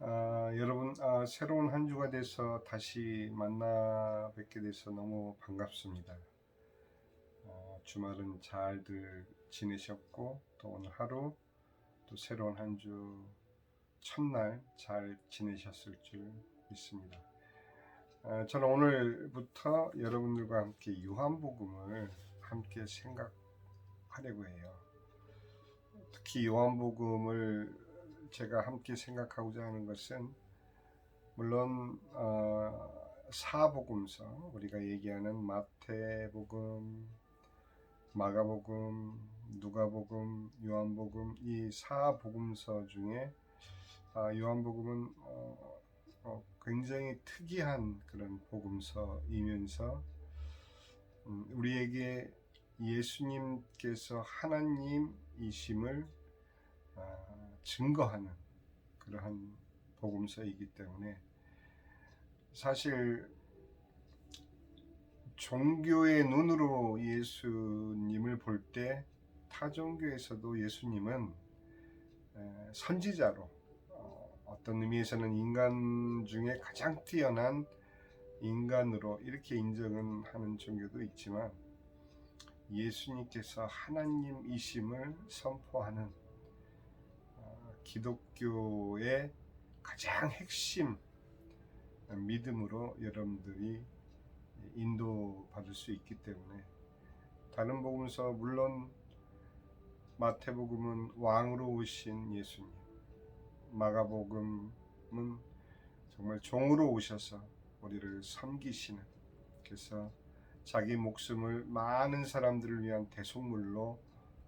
여러분, 새로운 한 주가 돼서 다시 만나 뵙게 돼서 너무 반갑습니다. 주말은 잘들 지내셨고, 또 오늘 하루, 또 새로운 한 주 첫날 잘 지내셨을 줄 믿습니다. 저는 오늘부터 여러분들과 함께 요한복음을 함께 생각하려고 해요. 특히 요한복음을 제가 함께 생각하고자 하는 것은 물론 사복음서, 우리가 얘기하는 마태복음, 마가복음, 누가복음, 요한복음, 이 사복음서 중에 요한복음은 굉장히 특이한 그런 복음서이면서 우리에게 예수님께서 하나님이심을 증거하는 그러한 복음서이기 때문에, 사실 종교의 눈으로 예수님을 볼 때 타 종교에서도 예수님은 선지자로, 어떤 의미에서는 인간 중에 가장 뛰어난 인간으로 이렇게 인정은 하는 종교도 있지만, 예수님께서 하나님이심을 선포하는 기독교의 가장 핵심 믿음으로 여러분들이 인도받을 수 있기 때문에, 다른 복음서, 물론 마태복음은 왕으로 오신 예수님, 마가복음은 정말 종으로 오셔서 우리를 섬기시는, 그래서 자기 목숨을 많은 사람들을 위한 대속물로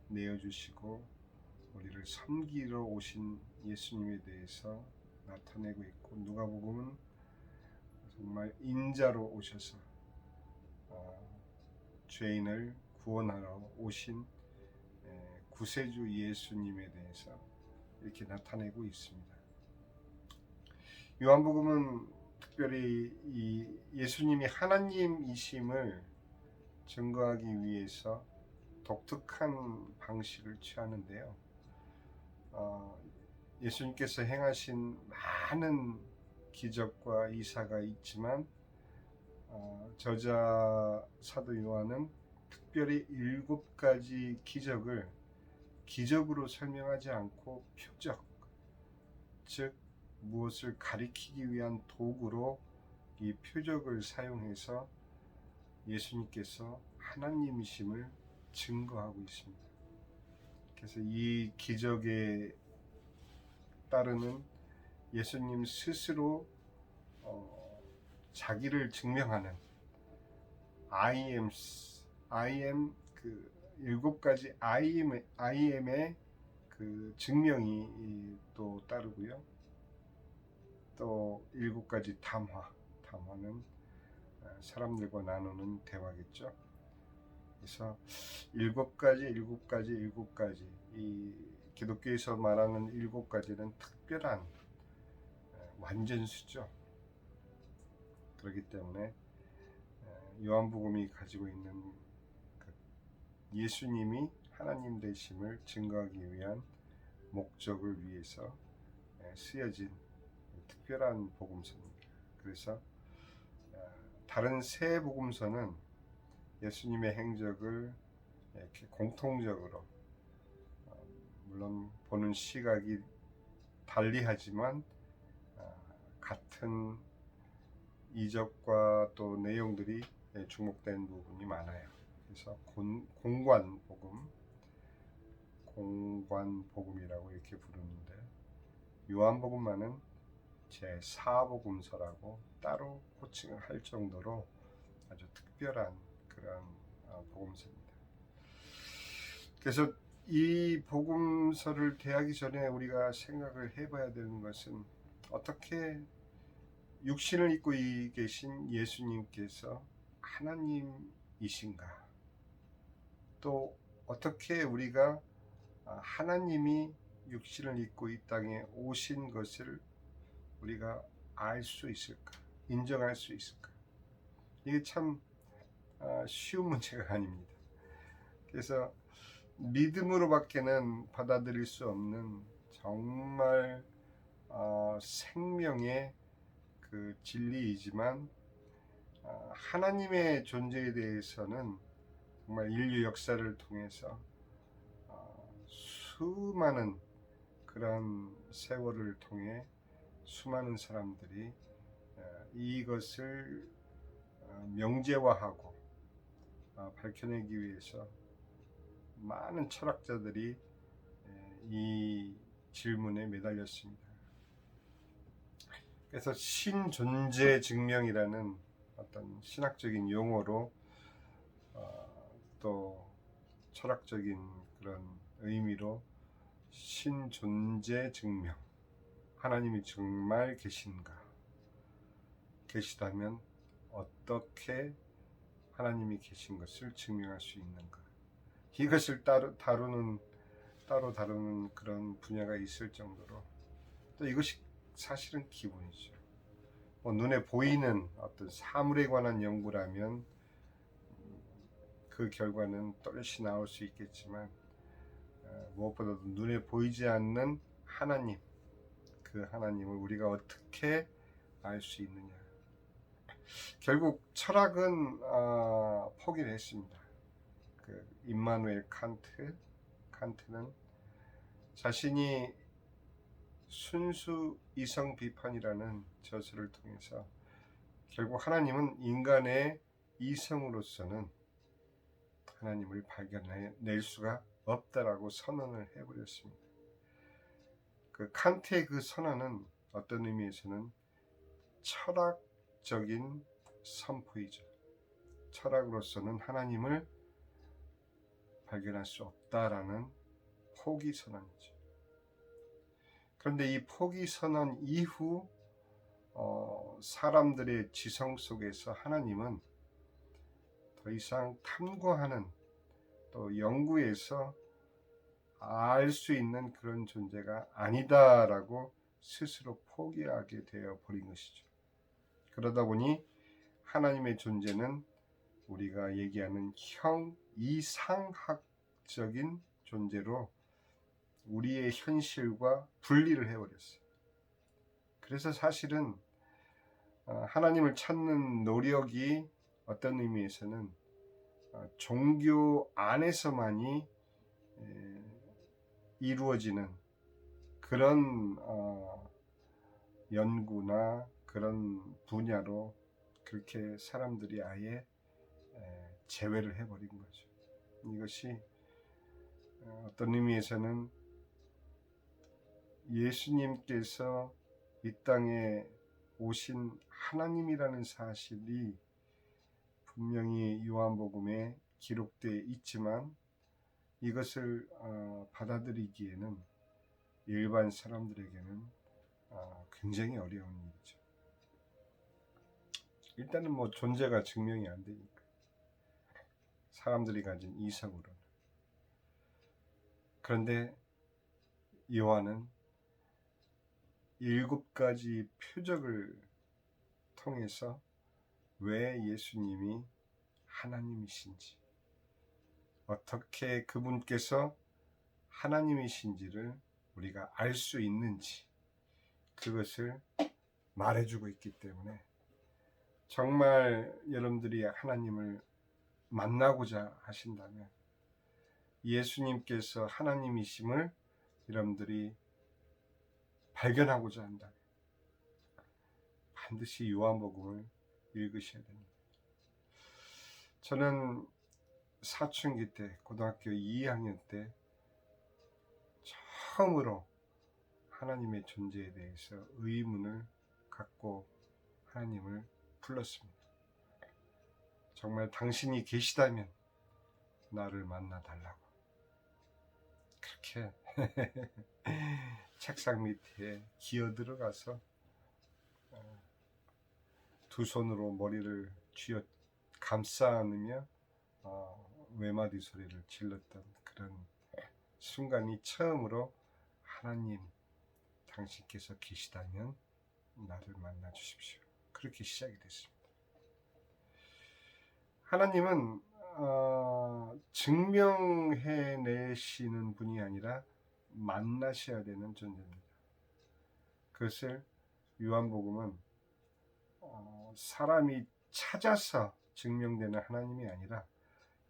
내어주시고 우리를 섬기러 오신 예수님에 대해서 나타내고 있고, 누가복음은 정말 인자로 오셔서 죄인을 구원하러 오신 구세주 예수님에 대해서 이렇게 나타내고 있습니다. 요한복음은 특별히 이 예수님이 하나님이심을 증거하기 위해서 독특한 방식을 취하는데요. 예수님께서 행하신 많은 기적과 이사가 있지만, 저자 사도 요한은 특별히 7가지 기적을 기적으로 설명하지 않고 표적, 즉 무엇을 가리키기 위한 도구로 이 표적을 사용해서 예수님께서 하나님이심을 증거하고 있습니다. 그래서 이 기적에 따르는 예수님 스스로 자기를 증명하는 I am, 그 7가지 I am의 그 증명이 또 따르고요. 또 7가지 담화는 사람들과 나누는 대화겠죠. 그래서 7가지 이 기독교에서 말하는 7가지는 특별한 완전수죠. 그렇기 때문에 요한복음이 가지고 있는 예수님이 하나님 되심을 증거하기 위한 목적을 위해서 쓰여진 특별한 복음서입니다. 그래서 다른 세 복음서는 예수님의 행적을 이렇게 공통적으로, 물론 보는 시각이 달리하지만 같은 이적과 또 내용들이 주목된 부분이 많아요. 그래서 공관복음이라고 이렇게 부르는데, 요한복음만은 제4복음서라고 따로 호칭을 할 정도로 아주 특별한 그런 복음서입니다. 그래서 이 복음서를 대하기 전에 우리가 생각을 해봐야 되는 것은, 어떻게 육신을 입고 계신 예수님께서 하나님이신가, 또 어떻게 우리가 하나님이 육신을 입고 이 땅에 오신 것을 우리가 알 수 있을까, 인정할 수 있을까. 이게 참 쉬운 문제가 아닙니다. 그래서 믿음으로밖에는 받아들일 수 없는 정말 생명의 그 진리이지만 하나님의 존재에 대해서는 정말 인류 역사를 통해서 수많은 그런 세월을 통해 수많은 사람들이 이것을 명제화하고 밝혀내기 위해서 많은 철학자들이 이 질문에 매달렸습니다. 그래서 신존재 증명이라는 어떤 신학적인 용어로 또 철학적인 그런 의미로 신존재 증명, 하나님이 정말 계시다면 어떻게 하나님이 계신 것을 증명할 수 있는가, 이것을 따로 다루는 그런 분야가 있을 정도로, 또 이것이 사실은 기본이죠. 눈에 보이는 어떤 사물에 관한 연구라면 그 결과는 또렷이 나올 수 있겠지만 무엇보다도 눈에 보이지 않는 하나님, 그 하나님을 우리가 어떻게 알 수 있느냐. 결국 철학은 포기를 했습니다. 그 임마누엘 칸트는 자신이 순수 이성 비판이라는 저서를 통해서 결국 하나님은 인간의 이성으로서는 하나님을 발견해낼 수가 없다라고 선언을 해버렸습니다. 그 칸트의 그 선언은 어떤 의미에서는 철학적인 선포이죠. 철학으로서는 하나님을 발견할 수 없다라는 포기 선언이죠. 그런데 이 포기 선언 이후 사람들의 지성 속에서 하나님은 더 이상 탐구하는, 또 연구해서 알 수 있는 그런 존재가 아니다라고 스스로 포기하게 되어 버린 것이죠. 그러다 보니 하나님의 존재는 우리가 얘기하는 이상학적인 존재로 우리의 현실과 분리를 해버렸어요. 그래서 사실은 하나님을 찾는 노력이 어떤 의미에서는 종교 안에서만이 이루어지는 그런 연구나 그런 분야로 그렇게 사람들이 아예 제외를 해버린 거죠. 이것이 어떤 의미에서는 예수님께서 이 땅에 오신 하나님이라는 사실이 분명히 요한복음에 기록되어 있지만 이것을 받아들이기에는 일반 사람들에게는 굉장히 어려운 일이죠. 일단은 존재가 증명이 안 되니까, 사람들이 가진 이성으로는. 그런데 요한은 7가지 표적을 통해서 왜 예수님이 하나님이신지, 어떻게 그분께서 하나님이신지를 우리가 알 수 있는지, 그것을 말해주고 있기 때문에 정말 여러분들이 하나님을 만나고자 하신다면, 예수님께서 하나님이심을 여러분들이 발견하고자 한다면 반드시 요한복음을 읽으셔야 됩니다. 저는 사춘기 때, 고등학교 2학년 때 처음으로 하나님의 존재에 대해서 의문을 갖고 하나님을 불렀습니다. 정말 당신이 계시다면 나를 만나달라고. 그렇게 책상 밑에 기어 들어가서 두 손으로 머리를 쥐어 감싸 안으며 외마디 소리를 질렀던 그런 순간이 처음으로 하나님, 당신께서 계시다면 나를 만나 주십시오. 그렇게 시작이 됐습니다. 하나님은 증명해내시는 분이 아니라 만나셔야 되는 존재입니다. 그것을 요한복음은 사람이 찾아서 증명되는 하나님이 아니라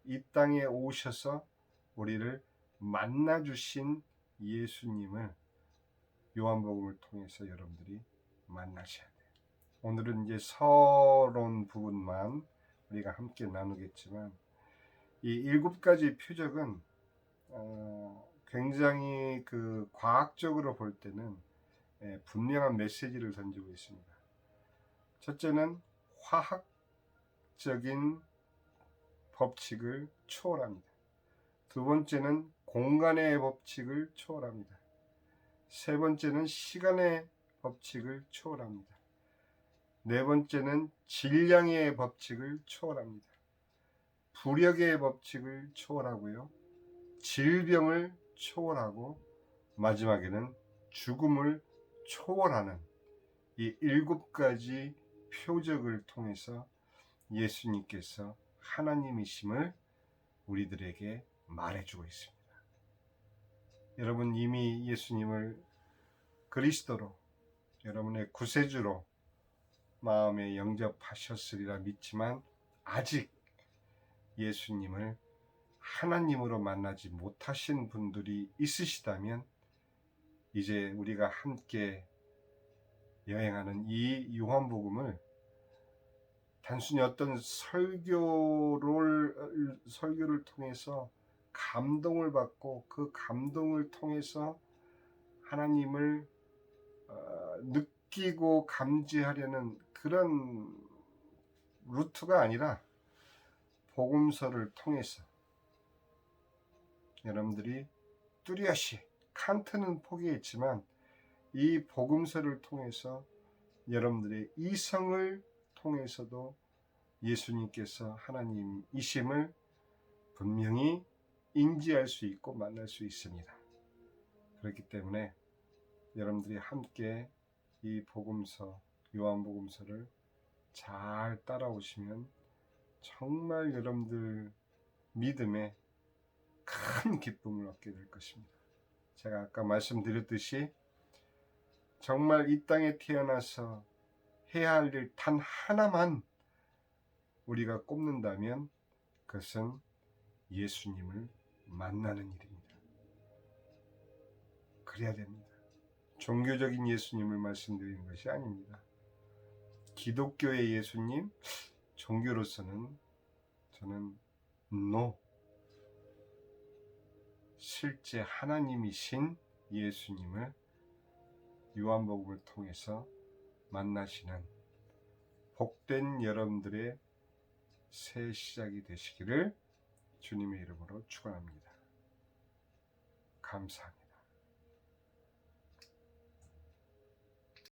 이 땅에 오셔서 우리를 만나 주신 예수님을 요한복음을 통해서 여러분들이 만나셔야 돼요. 오늘은 이제 서론 부분만 우리가 함께 나누겠지만 이 7가지 표적은 굉장히 그 과학적으로 볼 때는 분명한 메시지를 던지고 있습니다. 첫째는 화학적인 법칙을 초월합니다. 두 번째는 공간의 법칙을 초월합니다. 세 번째는 시간의 법칙을 초월합니다. 네 번째는 질량의 법칙을 초월합니다. 부력의 법칙을 초월하고요. 질병을 초월하고 마지막에는 죽음을 초월하는 이 7가지 표적을 통해서 예수님께서 하나님이심을 우리들에게 말해주고 있습니다. 여러분 이미 예수님을 그리스도로 여러분의 구세주로 마음에 영접하셨으리라 믿지만 아직 예수님을 하나님으로 만나지 못하신 분들이 있으시다면 이제 우리가 함께 여행하는 이 요한복음을 단순히 어떤 설교를 통해서 감동을 받고 그 감동을 통해서 하나님을 느끼고 감지하려는 그런 루트가 아니라 복음서를 통해서 여러분들이 뚜렷이 칸트는 포기했지만 이 복음서를 통해서 여러분들의 이성을 통해서도 예수님께서 하나님이심을 분명히 인지할 수 있고 만날 수 있습니다. 그렇기 때문에 여러분들이 함께 이 복음서, 요한복음서를 잘 따라오시면 정말 여러분들 믿음에 큰 기쁨을 얻게 될 것입니다. 제가 아까 말씀드렸듯이 정말 이 땅에 태어나서 해야 할 일 단 하나만 우리가 꼽는다면 그것은 예수님을 만나는 일입니다. 그래야 됩니다. 종교적인 예수님을 말씀드리는 것이 아닙니다. 기독교의 예수님, 종교로서는 저는 NO. 실제 하나님이신 예수님을 요한복음을 통해서 만나시는 복된 여러분들의 새 시작이 되시기를 주님의 이름으로 축원합니다. 감사합니다.